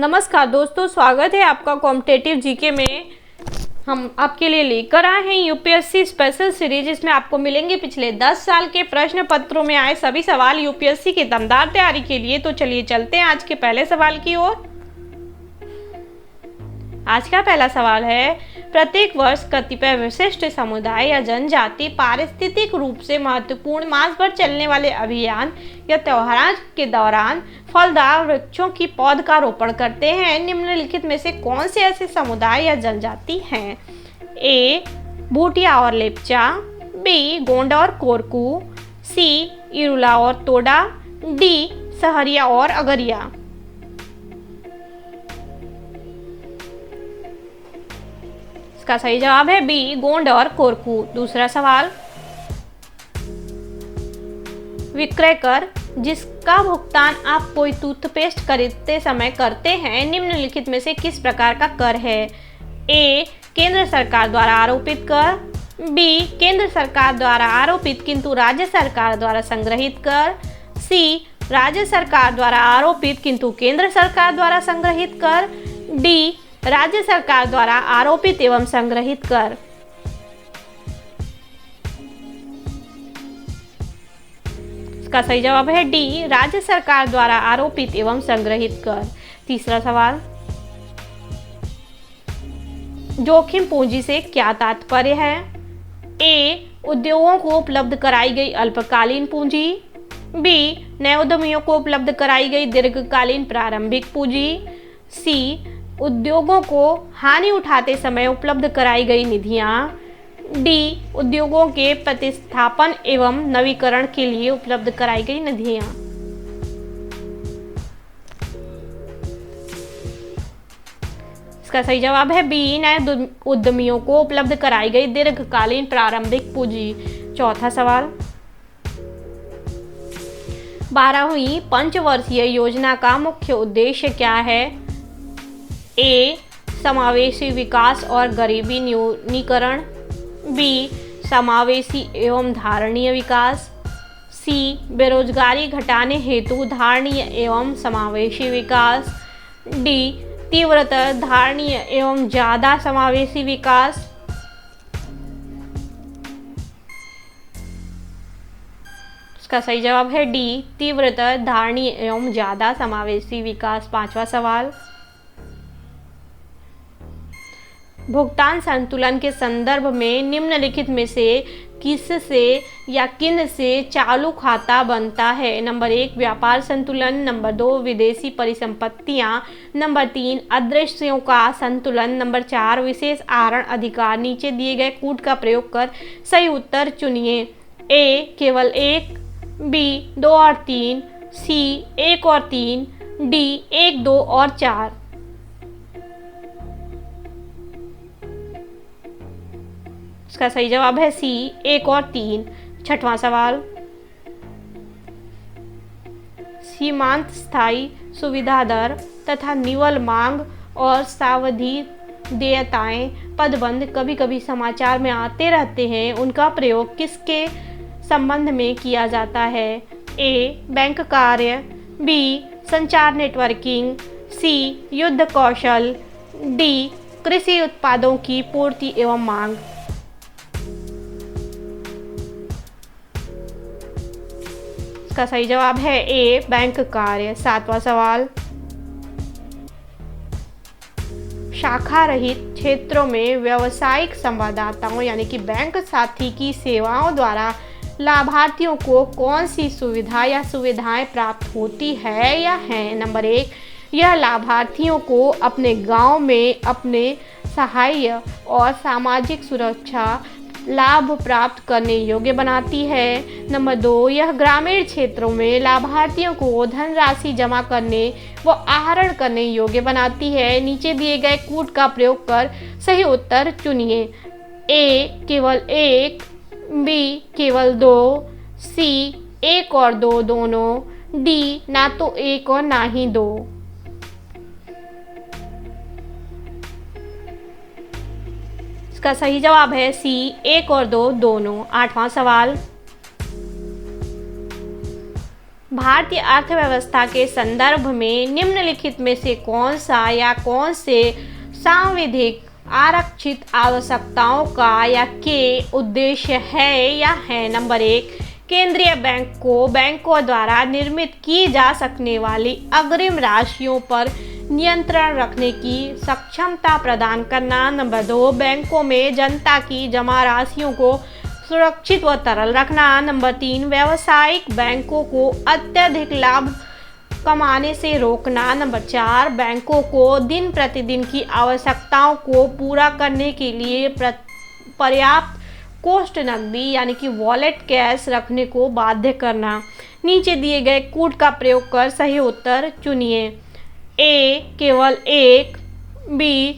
नमस्कार दोस्तों, स्वागत है आपका कॉम्पिटेटिव जीके में। हम आपके लिए लेकर आए हैं यूपीएससी स्पेशल सीरीज। इसमें आपको मिलेंगे पिछले 10 साल के प्रश्न पत्रों में आए सभी सवाल यूपीएससी की दमदार तैयारी के लिए। तो चलिए चलते हैं आज के पहले सवाल की ओर। आज का पहला सवाल है, प्रत्येक वर्ष कतिपय विशिष्ट समुदाय या जनजाति पारिस्थितिक रूप से महत्वपूर्ण मास भर चलने वाले अभियान या त्योहार के दौरान फलदार वृक्षों की पौध का रोपण करते हैं। निम्नलिखित में से कौन से ऐसे समुदाय या जनजाति हैं? ए. भूटिया और लेप्चा, बी. गोंड और कोरकू, सी. इरुला और तोडा, डी. सहरिया और अगरिया। इसका सही जवाब है बी. गोंड और कोरकू। दूसरा सवाल, विक्रय कर जिसका भुगतान आप कोई टूथपेस्ट खरीदते समय करते हैं, निम्नलिखित में से किस प्रकार का कर है? ए. केंद्र सरकार द्वारा आरोपित कर, बी. केंद्र सरकार द्वारा आरोपित किंतु राज्य सरकार द्वारा संग्रहित कर, सी. राज्य सरकार द्वारा आरोपित किंतु केंद्र सरकार द्वारा संग्रहित कर, डी. राज्य सरकार द्वारा आरोपित एवं संग्रहित कर। इसका सही जवाब है डी. राज्य सरकार द्वारा आरोपित एवं संग्रहित कर। तीसरा सवाल, जोखिम पूंजी से क्या तात्पर्य है? ए. उद्योगों को उपलब्ध कराई गई अल्पकालीन पूंजी, बी. नए उद्यमियों को उपलब्ध कराई गई दीर्घकालीन प्रारंभिक पूंजी, सी. उद्योगों को हानि उठाते समय उपलब्ध कराई गई निधियां, डी. उद्योगों के प्रतिस्थापन एवं नवीकरण के लिए उपलब्ध कराई गई निधियां। इसका सही जवाब है बी. नए उद्यमियों को उपलब्ध कराई गई दीर्घकालीन प्रारंभिक पूंजी। चौथा सवाल, 12वीं पंचवर्षीय योजना का मुख्य उद्देश्य क्या है? ए. समावेशी विकास और गरीबी न्यूनीकरण, बी. समावेशी एवं धारणीय विकास, सी. बेरोजगारी घटाने हेतु धारणीय एवं समावेशी विकास, डी. तीव्रतर धारणीय एवं ज्यादा समावेशी विकास। इसका सही जवाब है डी. तीव्रतर धारणीय एवं ज्यादा समावेशी विकास। पांचवा सवाल, भुगतान संतुलन के संदर्भ में निम्नलिखित में से किससे या किन से चालू खाता बनता है? नंबर 1 व्यापार संतुलन, नंबर 2 विदेशी परिसंपत्तियां, नंबर 3 अदृश्यों का संतुलन, नंबर 4 विशेष आहरण अधिकार। नीचे दिए गए कूट का प्रयोग कर सही उत्तर चुनिए। ए. केवल 1, बी. 2 और 3, सी. 1 और 3, डी. 1, 2 और 4। इसका सही जवाब है सी. 1 और 3। छठवां सवाल, सीमांत स्थायी सुविधा दर तथा निवल मांग और सावधि देयताएं पदबंध कभी कभी समाचार में आते रहते हैं। उनका प्रयोग किसके संबंध में किया जाता है? ए. बैंक कार्य, बी. संचार नेटवर्किंग, सी. युद्ध कौशल, डी. कृषि उत्पादों की पूर्ति एवं मांग। इसका सही जवाब है ए. बैंक कार्य। सातवां सवाल, शाखा रहित क्षेत्रों में व्यावसायिक संवाददाताओं यानी कि बैंक साथी की सेवाओं द्वारा लाभार्थियों को कौन सी सुविधा या सुविधाएं प्राप्त होती है या हैं? नंबर 1, यह लाभार्थियों को अपने गांव में अपने सहाय्य और सामाजिक सुरक्षा लाभ प्राप्त करने योग्य बनाती है। नंबर 2, यह ग्रामीण क्षेत्रों में लाभार्थियों को धनराशि जमा करने व आहरण करने योग्य बनाती है। नीचे दिए गए कूट का प्रयोग कर सही उत्तर चुनिए। ए. केवल 1, बी. केवल 2, सी. 1 और 2 दोनों, डी. ना तो 1 और ना ही 2। इसका सही जवाब है सी. 1 और 2 दोनों। आठवां सवाल, भारतीय अर्थव्यवस्था के संदर्भ में निम्नलिखित में से कौन सा या कौन से सांविधिक आरक्षित आवश्यकताओं का या के उद्देश्य है या है? नंबर 1, केंद्रीय बैंक को बैंकों द्वारा निर्मित की जा सकने वाली अग्रिम राशियों पर नियंत्रण रखने की सक्षमता प्रदान करना। नंबर 2, बैंकों में जनता की जमा राशियों को सुरक्षित व तरल रखना। नंबर 3, व्यावसायिक बैंकों को अत्यधिक लाभ कमाने से रोकना। नंबर 4, बैंकों को दिन प्रतिदिन की आवश्यकताओं को पूरा करने के लिए पर्याप्त कोष्ठ नकदी यानी कि वॉलेट कैश रखने को बाध्य करना। नीचे दिए गए कूट का प्रयोग कर सही उत्तर चुनिए। ए केवल 1, बी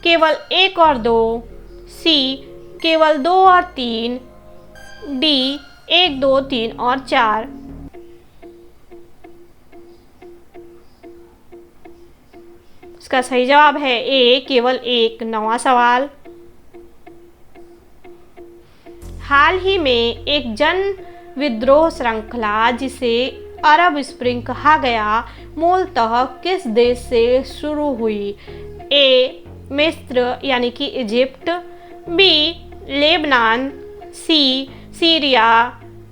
केवल 1 और 2, सी केवल 2 और 3, डी 1, 2, 3 और 4। इसका सही जवाब है ए केवल 1। 9वां सवाल, हाल ही में एक जन विद्रोह श्रृंखला जिसे अरब स्प्रिंग कहा गया मूलतः किस देश से शुरू हुई? ए मिस्र यानी कि इजिप्ट, बी लेबनान, सी सीरिया,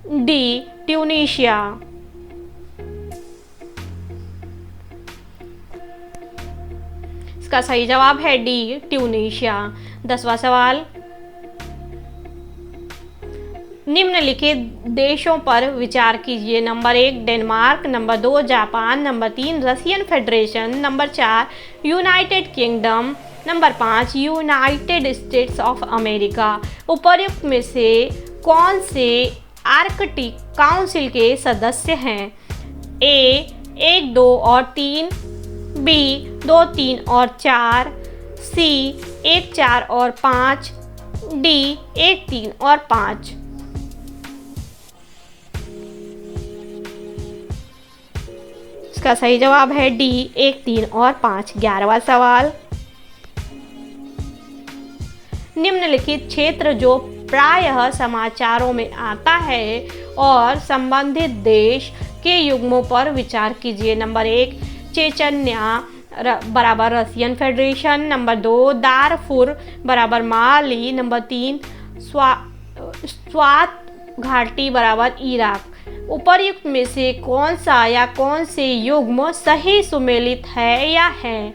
डी ट्यूनीशिया। इसका सही जवाब है डी ट्यूनीशिया। 10वां सवाल, निम्नलिखित देशों पर विचार कीजिए। Number 1 Denmark, number 2 Japan, number 3 Russian federation, number 4 United kingdom, number 5 United states of America. उपर्युक्त में से कौन से आर्कटिक काउंसिल के सदस्य हैं? ए 1, 2 और 3, बी 2, 3 और 4, सी 1, 4 और 5, डी 1, 3 और 5। इसका सही जवाब है डी 1, 3 और 5। 11वां सवाल, निम्नलिखित क्षेत्र जो प्रायः समाचारों में आता है और संबंधित देश के युग्मों पर विचार कीजिए। नंबर 1 चेचन्या बराबर रशियन फेडरेशन, नंबर 2 दारफुर बराबर माली, नंबर 3 स्वात घाटी बराबर इराक। उपर्युक्त में से कौन सा या कौन से युग्म सही सुमेलित है या है?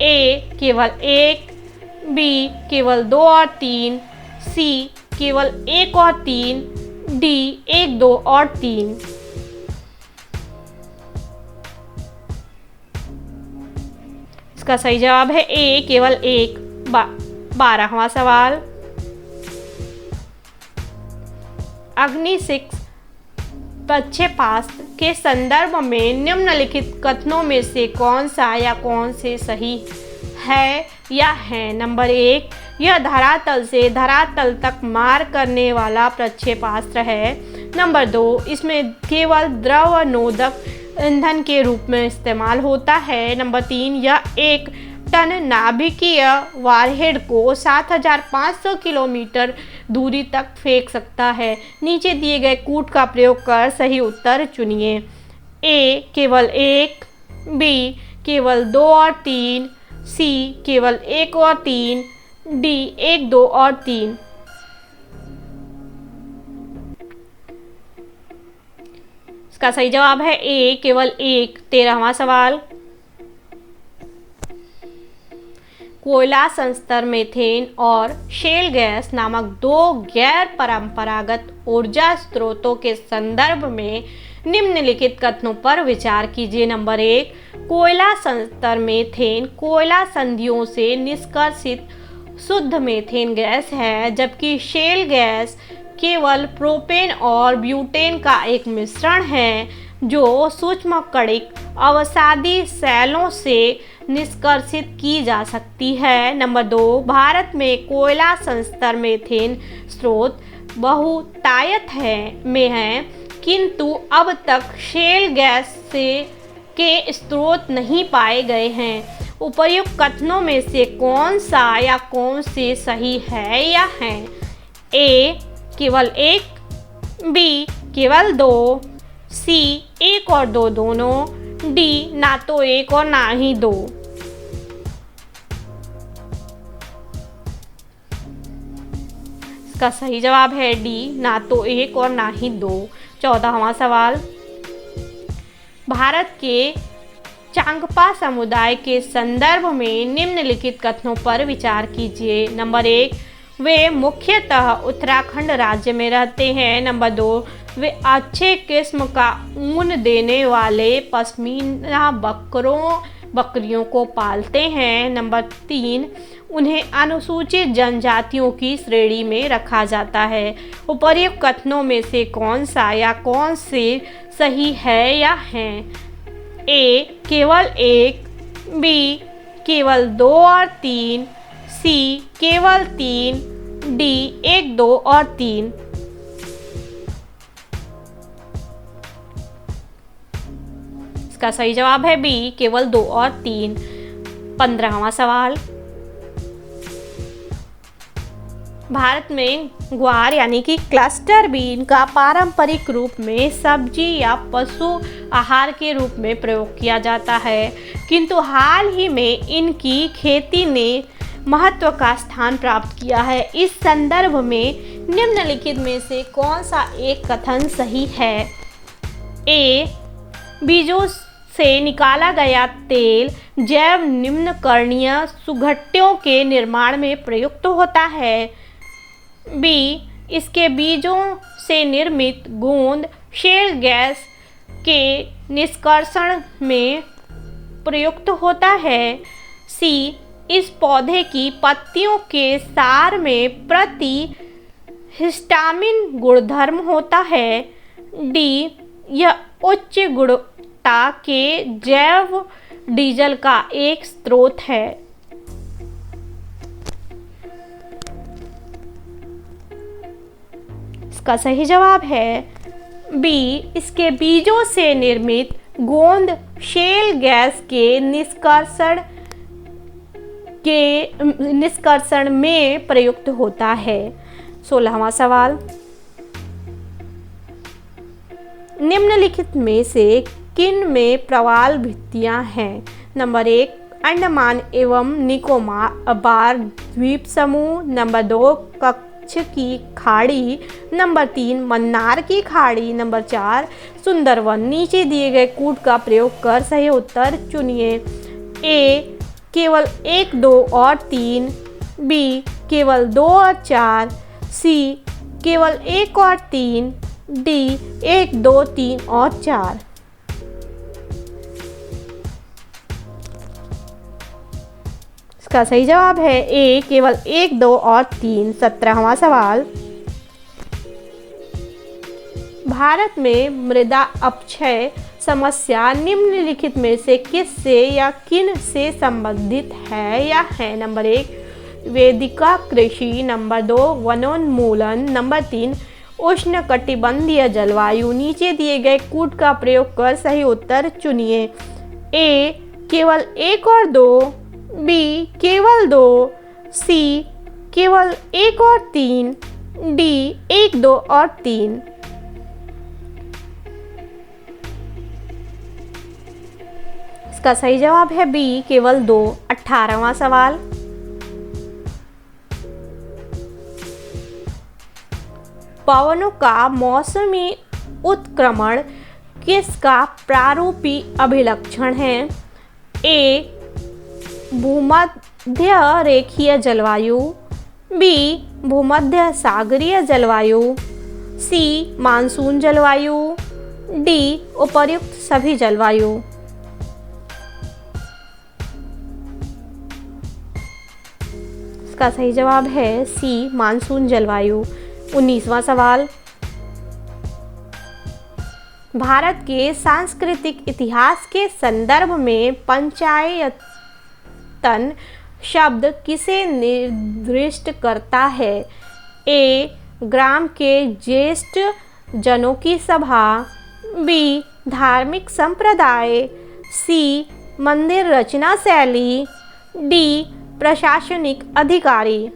ए केवल 1, बी केवल 2 और 3, सी केवल 1 और 3, डी 1, 2 और 3। इसका सही जवाब है ए केवल 1। 12वां सवाल, अग्नि 6 प्रक्षेपास्त्र के संदर्भ में निम्नलिखित कथनों में से कौन सा या कौन से सही है या है? नंबर 1 यह धरातल से धरातल तक मार करने वाला प्रक्षेपास्त्र है। नंबर 2 इसमें केवल द्रव नोदक ईंधन के रूप में इस्तेमाल होता है। नंबर 3 यह 1 टन नाभिकीय वारहेड को 7500 किलोमीटर दूरी तक फेंक सकता है। नीचे दिए गए कूट का प्रयोग कर सही उत्तर चुनिए। ए केवल 1, बी केवल 2 और 3, सी केवल 1 और 3, डी 1, 2 और 3। इसका सही जवाब है ए केवल 1। 13वां सवाल, कोयला संस्तर मीथेन और शेल गैस नामक 2 गैर परंपरागत ऊर्जा स्रोतों के संदर्भ में निम्नलिखित कथनों पर विचार कीजिए। नंबर 1 कोयला संस्तर मीथेन कोयला संधियों से निष्कर्षित शुद्ध मीथेन गैस है, जबकि शेल गैस केवल प्रोपेन और ब्यूटेन का एक मिश्रण है जो सूक्ष्म कणिक अवसादी शैलों से निष्कर्षित की जा सकती है। नंबर 2 भारत में कोयला संस्तर मीथेन स्रोत बहुतायत में हैं, किंतु अब तक शेल गैस के स्रोत नहीं पाए गए हैं। उपर्युक्त कथनों में से कौन सा या कौन से सही है या हैं? ए केवल 1, बी केवल 2, सी एक और दो दोनों, डी ना तो एक और ना ही दो। इसका सही जवाब है डी, ना तो एक और ना ही दो। 14वां सवाल, भारत के चांगपा समुदाय के संदर्भ में निम्नलिखित कथनों पर विचार कीजिए। नंबर 1, वे मुख्यतः उत्तराखंड राज्य में रहते हैं। नंबर 2, वे अच्छे किस्म का ऊन देने वाले पश्मीना बकरियों को पालते हैं। नंबर 3, उन्हें अनुसूचित जनजातियों की श्रेणी में रखा जाता है। उपर्युक्त कथनों में से कौन सा या कौन से सही है या हैं? ए केवल एक, बी केवल 2 और 3, सी केवल 3, डी 1, 2 और 3। इसका सही जवाब है बी, केवल 2 और 3। 15वां सवाल, भारत में ग्वार यानी कि क्लस्टर बीन का पारंपरिक रूप में सब्जी या पशु आहार के रूप में प्रयोग किया जाता है, किंतु हाल ही में इनकी खेती ने महत्व का स्थान प्राप्त किया है। इस संदर्भ में निम्नलिखित में से कौन सा एक कथन सही है? ए, बीजों से निकाला गया तेल जैव निम्नकरणीय सुघट्यों के निर्माण में प्रयुक्त होता है। बी, इसके बीजों से निर्मित गोंद शेल गैस के निष्कर्षण में प्रयुक्त होता है। सी, इस पौधे की पत्तियों के सार में प्रति हिस्टामिन गुणधर्म होता है। डी, यह उच्च गुणवत्ता के जैव डीजल का एक स्रोत है। इसका सही जवाब है बी, इसके बीजों से निर्मित गोंद शेल गैस के निष्कर्षण में प्रयुक्त होता है। 16वां सवाल, निम्नलिखित में से किन में प्रवाल भित्तियां हैं? नंबर 1, अंडमान एवं निकोबार द्वीप समूह। नंबर 2, कच्छ की खाड़ी। नंबर 3, मन्नार की खाड़ी। नंबर 4, सुंदरवन। नीचे दिए गए कूट का प्रयोग कर सही उत्तर चुनिए। ए, केवल 1, 2 और 3, बी, केवल 2 और 4, सी, केवल 1 और 3, डी 1, 2, 3 और 4। इसका सही जवाब है ए, केवल 1, 2 और 3। 17वां सवाल, भारत में मृदा अपक्षय समस्या निम्नलिखित में से किससे या किन से संबंधित है या है? नंबर 1, वेदिका कृषि। नंबर 2, वनोन्मूलन। नंबर 3, उष्णकटिबंधीय जलवायु। नीचे दिए गए कूट का प्रयोग कर सही उत्तर चुनिए। ए, केवल 1 और 2, बी, केवल 2, सी, केवल 1 और 3, डी 1, 2 और 3। इसका सही जवाब है बी, केवल 2। 18वां सवाल, पवनों का मौसमी उत्क्रमण किसका प्रारूपी अभिलक्षण है? ए, भूमध्य रेखीय जलवायु। बी, भूमध्य सागरीय जलवायु। सी, मानसून जलवायु। डी, उपर्युक्त सभी जलवायु। इसका सही जवाब है सी, मानसून जलवायु। 19वां सवाल, भारत के सांस्कृतिक इतिहास के संदर्भ में पंचायतन शब्द किसे निर्दिष्ट करता है? ए, ग्राम के ज्येष्ठ जनों की सभा। बी, धार्मिक संप्रदाय। सी, मंदिर रचना शैली। डी, प्रशासनिक अधिकारी।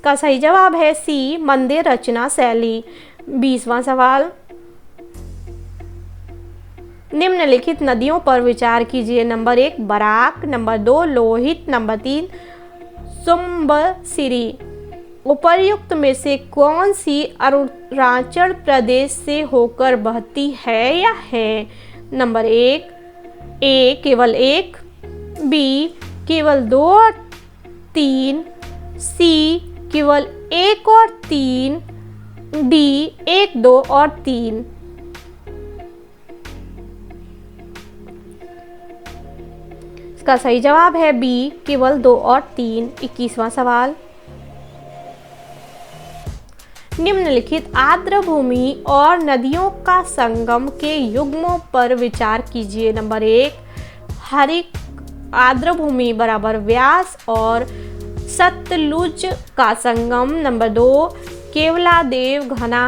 इसका सही जवाब है सी, मंदिर रचना शैली। 20वां सवाल, निम्नलिखित नदियों पर विचार कीजिए। Number 1 Barak, number 2 Lohit, number 3 Subansiri. उपर्युक्त में से कौन सी अरुणाचल प्रदेश से होकर बहती है या है? नंबर 1 ए केवल 1, बी केवल 2 और 3, सी केवल 1 और 3, डी 1, 2 और 3। इसका सही जवाब है बी, केवल 2 और 3। 21वां सवाल, निम्नलिखित आर्द्र भूमि और नदियों का संगम के युग्मों पर विचार कीजिए। नंबर 1 हरित आर्द्र भूमि बराबर व्यास और सतलुज का संगम। नंबर 2 केवलादेव घना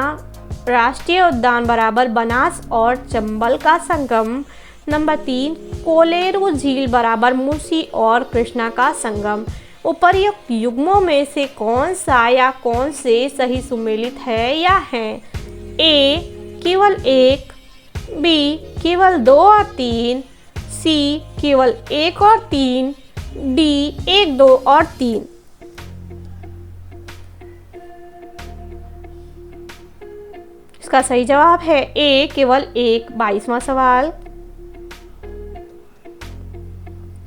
राष्ट्रीय उद्यान बराबर बनास और चंबल का संगम। नंबर 3 कोलेरू झील बराबर मूसी और कृष्णा का संगम। उपर्युक्त युग्मों में से कौन सा या कौन से सही सुमेलित है या है? ए केवल 1, बी केवल 2 और 3, सी केवल 1 और 3, डी 1, 2 और 3। इसका सही जवाब है ए केवल 1। 22वां सवाल,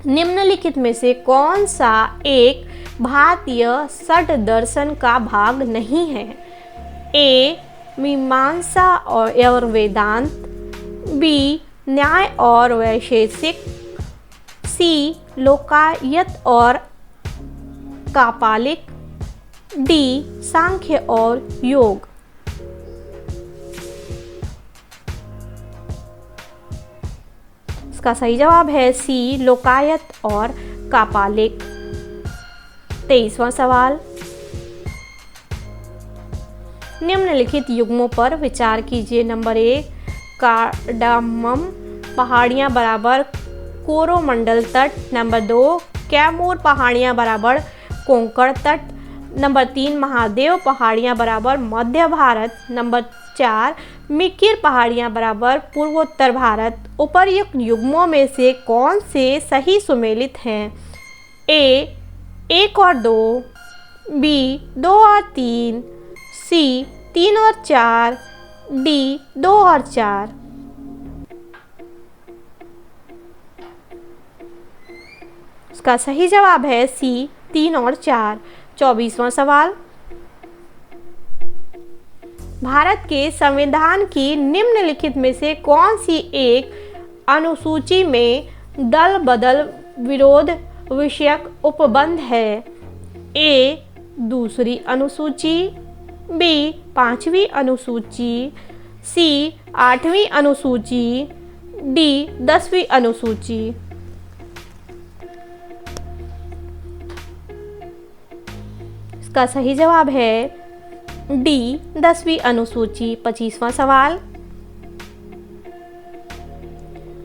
निम्नलिखित में से कौन सा एक भारतीय षड दर्शन का भाग नहीं है? ए मीमांसा और वेदांत, बी न्याय और वैशेषिक, सी लोकायत और कापालिक, डी सांख्य और योग। इसका सही जवाब है सी लोकायत और कापालिक। 23वां सवाल, निम्नलिखित युग्मों पर विचार कीजिए। नंबर 1 कार्डामम पहाड़ियाँ बराबर कोरोमंडल तट। नंबर 2 कैमूर पहाड़ियाँ बराबर कोंकण तट। नंबर 3 महादेव पहाड़ियाँ बराबर मध्य भारत। नंबर 4 मिकिर पहाड़ियाँ बराबर पूर्वोत्तर भारत। उपर्युक्त युग्मों में से कौन से सही सुमेलित हैं? ए 1 और 2, बी 2 और 3, सी 3 और 4, डी 2 और 4। इसका सही जवाब है सी 3 और 4। 24वां सवाल, भारत के संविधान की निम्नलिखित में से कौन सी एक अनुसूची में दल बदल विरोध विषयक उपबंध है? ए दूसरी अनुसूची, बी 5वीं अनुसूची, सी 8वीं अनुसूची, डी 10वीं अनुसूची। इसका सही जवाब है डी 10वीं अनुसूची। 25वां सवाल,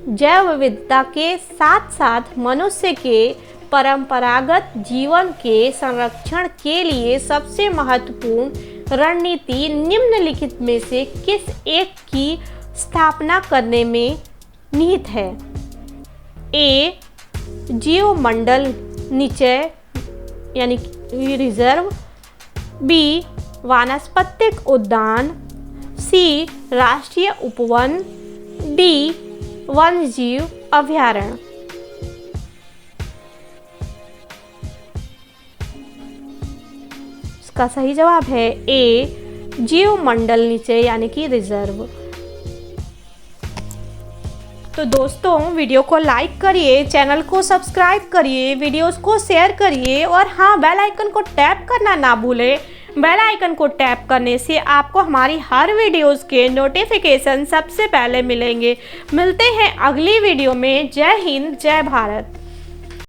जैव विविधता के साथ साथ मनुष्य के परंपरागत जीवन के संरक्षण के लिए सबसे महत्वपूर्ण रणनीति निम्नलिखित में से किस एक की स्थापना करने में निहित है? ए जीवमंडल निचय यानी रिजर्व, बी वानस्पतिक उद्यान, सी राष्ट्रीय उपवन, डी वन्यजीव अभयारण्य। इसका सही जवाब है ए जीवमंडल निचय यानी कि रिजर्व। तो दोस्तों वीडियो को लाइक करिए, चैनल को सब्सक्राइब करिए, वीडियोस को शेयर करिए और हाँ बेल आइकन को टैप करना ना भूलें। बेल आइकन को टैप करने से आपको हमारी हर वीडियोस के नोटिफिकेशन सबसे पहले मिलेंगे। मिलते हैं अगली वीडियो में। जय हिंद, जय भारत।